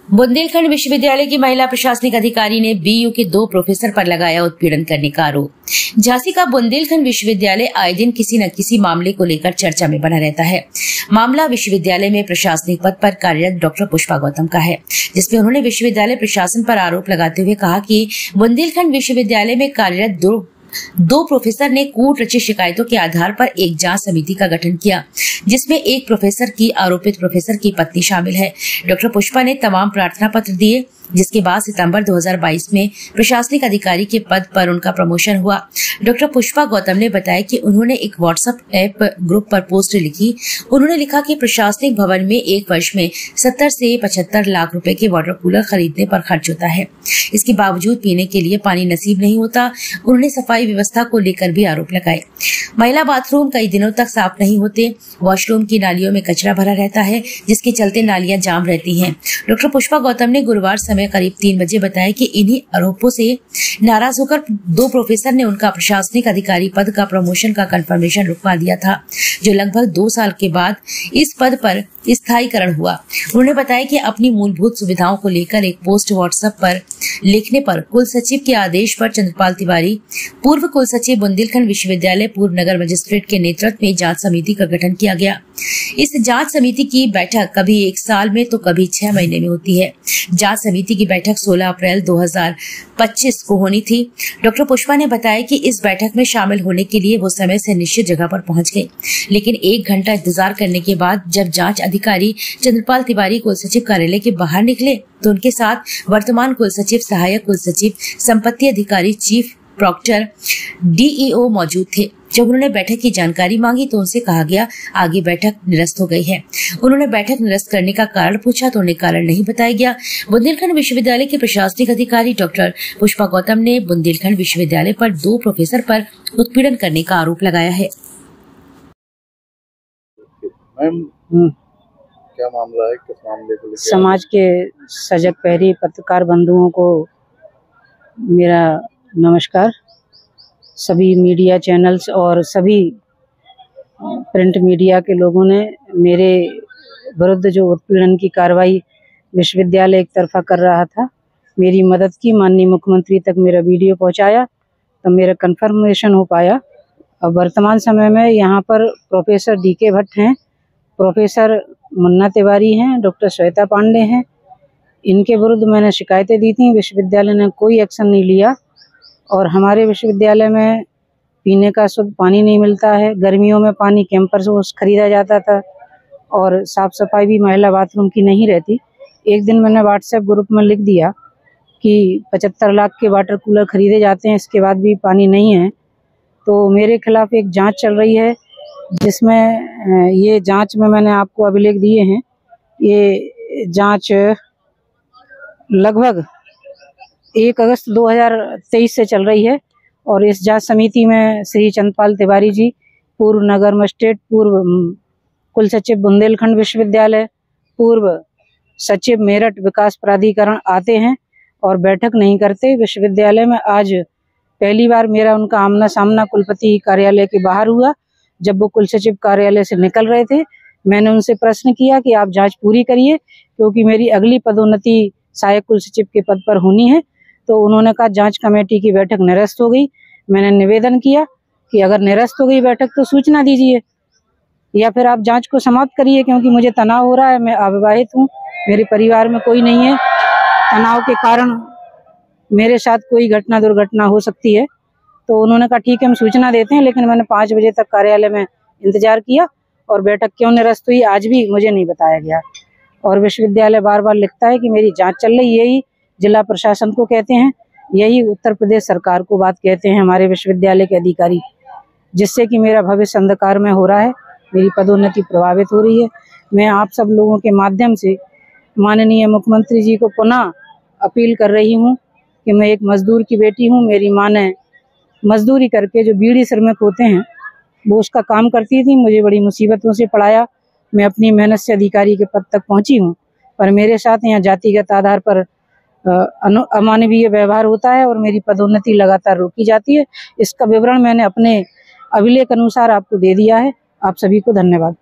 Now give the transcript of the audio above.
बुंदेलखंड विश्वविद्यालय की महिला प्रशासनिक अधिकारी ने बीयू के 2 प्रोफेसर पर लगाया उत्पीड़न करने का आरोप। झांसी का बुंदेलखंड विश्वविद्यालय आए दिन किसी न किसी मामले को लेकर चर्चा में बना रहता है। मामला विश्वविद्यालय में प्रशासनिक पद पर कार्यरत डॉक्टर पुष्पा गौतम का है, जिसमें उन्होंने विश्वविद्यालय प्रशासन पर आरोप लगाते हुए कहा कि बुंदेलखंड विश्वविद्यालय में कार्यरत दो प्रोफेसर ने कूट रची शिकायतों के आधार पर एक जांच समिति का गठन किया, जिसमें एक प्रोफेसर की आरोपित प्रोफेसर की पत्नी शामिल है। डॉक्टर पुष्पा ने तमाम प्रार्थना पत्र दिए, जिसके बाद सितंबर 2022 में प्रशासनिक अधिकारी के पद पर उनका प्रमोशन हुआ। डॉक्टर पुष्पा गौतम ने बताया कि उन्होंने एक व्हाट्सएप ऐप ग्रुप पर पोस्ट लिखी। उन्होंने लिखा कि प्रशासनिक भवन में एक वर्ष में 70 से 75 लाख रुपए के वाटर कूलर खरीदने पर खर्च होता है। इसके बावजूद पीने के लिए पानी नसीब नहीं होता। उन्होंने सफाई व्यवस्था को लेकर भी आरोप लगाए। महिला बाथरूम कई दिनों तक साफ नहीं होते। वॉशरूम की नालियों में कचरा भरा रहता है, जिसके चलते नालियां जाम रहती हैं। डॉक्टर पुष्पा गौतम ने गुरुवार समय करीब 3 बजे बताया कि इन्हीं आरोपों से नाराज होकर 2 प्रोफेसर ने उनका प्रशासनिक अधिकारी पद का प्रमोशन का कंफर्मेशन रुकवा दिया था, जो लगभग 2 साल के बाद इस पद पर स्थायीकरण हुआ। उन्होंने बताया कि अपनी मूलभूत सुविधाओं को लेकर एक पोस्ट व्हाट्सएप पर लिखने पर कुल सचिव के आदेश पर चंद्रपाल तिवारी, पूर्व कुल सचिव बुंदेलखंड विश्वविद्यालय, पूर्व नगर मजिस्ट्रेट के नेतृत्व में जांच समिति का गठन किया गया। इस जांच समिति की बैठक कभी 1 साल में तो कभी 6 महीने में होती है। जांच समिति की बैठक 16 अप्रैल 2025 को होनी थी। डॉक्टर पुष्पा ने बताया कि इस बैठक में शामिल होने के लिए वो समय से निश्चित जगह पर पहुंच गए, लेकिन 1 घंटा इंतजार करने के बाद जब जांच अधिकारी चंद्रपाल तिवारी कुल सचिव कार्यालय के बाहर निकले तो उनके साथ वर्तमान कुल सचिव, सहायक कुल सचिव, संपत्ति अधिकारी, चीफ प्रॉक्टर, डीईओ मौजूद थे। जब उन्होंने बैठक की जानकारी मांगी तो उनसे कहा गया आगे बैठक निरस्त हो गई है। उन्होंने बैठक निरस्त करने का कारण पूछा तो उन्हें कारण नहीं बताया गया। बुंदेलखंड विश्वविद्यालय के प्रशासनिक अधिकारी डॉक्टर पुष्पा गौतम ने बुंदेलखंड विश्वविद्यालय पर 2 प्रोफेसर पर उत्पीड़न करने का आरोप लगाया है। क्या मामला है? किस मामले को लेकर? समाज के सजग पहरी पत्रकार बंधुओं को मेरा नमस्कार। सभी मीडिया चैनल्स और सभी प्रिंट मीडिया के लोगों ने मेरे विरुद्ध जो उत्पीड़न की कार्रवाई विश्वविद्यालय एक तरफा कर रहा था, मेरी मदद की। माननीय मुख्यमंत्री तक मेरा वीडियो पहुंचाया तो मेरा कंफर्मेशन हो पाया। अब वर्तमान समय में यहाँ पर प्रोफेसर डीके भट्ट हैं, प्रोफेसर मुन्ना तिवारी हैं, डॉक्टर श्वेता पांडे हैं। इनके विरुद्ध मैंने शिकायतें दी थी, विश्वविद्यालय ने कोई एक्शन नहीं लिया। और हमारे विश्वविद्यालय में पीने का शुद्ध पानी नहीं मिलता है। गर्मियों में पानी कैंपर से खरीदा जाता था और साफ सफाई भी महिला बाथरूम की नहीं रहती। एक दिन मैंने व्हाट्सएप ग्रुप में लिख दिया कि 75 लाख के वाटर कूलर खरीदे जाते हैं, इसके बाद भी पानी नहीं है। तो मेरे खिलाफ एक जांच चल रही है, जिसमें ये जांच में मैंने आपको अभिलेख दिए हैं। ये जांच लगभग 1 अगस्त 2023 से चल रही है और इस जांच समिति में श्री चंद्रपाल तिवारी जी, पूर्व नगर मजिस्ट्रेट, पूर्व कुल सचिव बुंदेलखंड विश्वविद्यालय, पूर्व सचिव मेरठ विकास प्राधिकरण आते हैं और बैठक नहीं करते। विश्वविद्यालय में आज पहली बार मेरा उनका आमना सामना कुलपति कार्यालय के बाहर हुआ। जब वो कुल सचिव कार्यालय से निकल रहे थे, मैंने उनसे प्रश्न किया कि आप जांच पूरी करिए, क्योंकि मेरी अगली पदोन्नति सहायक कुल सचिव के पद पर होनी है। तो उन्होंने कहा जांच कमेटी की बैठक निरस्त हो गई। मैंने निवेदन किया कि अगर निरस्त हो गई बैठक तो सूचना दीजिए या फिर आप जांच को समाप्त करिए, क्योंकि मुझे तनाव हो रहा है। मैं अविवाहित हूँ, मेरे परिवार में कोई नहीं है। तनाव के कारण मेरे साथ कोई घटना दुर्घटना हो सकती है। तो उन्होंने कहा ठीक है, हम सूचना देते हैं। लेकिन मैंने 5 बजे तक कार्यालय में इंतजार किया और बैठक क्यों निरस्त हुई आज भी मुझे नहीं बताया गया। और विश्वविद्यालय बार बार लिखता है कि मेरी जांच चल रही। यही जिला प्रशासन को कहते हैं, यही उत्तर प्रदेश सरकार को बात कहते हैं हमारे विश्वविद्यालय के अधिकारी, जिससे कि मेरा भविष्य अंधकार में हो रहा है, मेरी पदोन्नति प्रभावित हो रही है। मैं आप सब लोगों के माध्यम से माननीय मुख्यमंत्री जी को पुनः अपील कर रही हूँ कि मैं एक मजदूर की बेटी हूँ। मेरी माँ ने मजदूरी करके, जो बीड़ी श्रमिक होते हैं वो उसका काम करती थी, मुझे बड़ी मुसीबतों से पढ़ाया। मैं अपनी मेहनत से अधिकारी के पद तक पहुंची हूं, पर मेरे साथ यहाँ जातिगत आधार पर अमानवीय व्यवहार होता है और मेरी पदोन्नति लगातार रोकी जाती है। इसका विवरण मैंने अपने अभिलेख अनुसार आपको दे दिया है। आप सभी को धन्यवाद।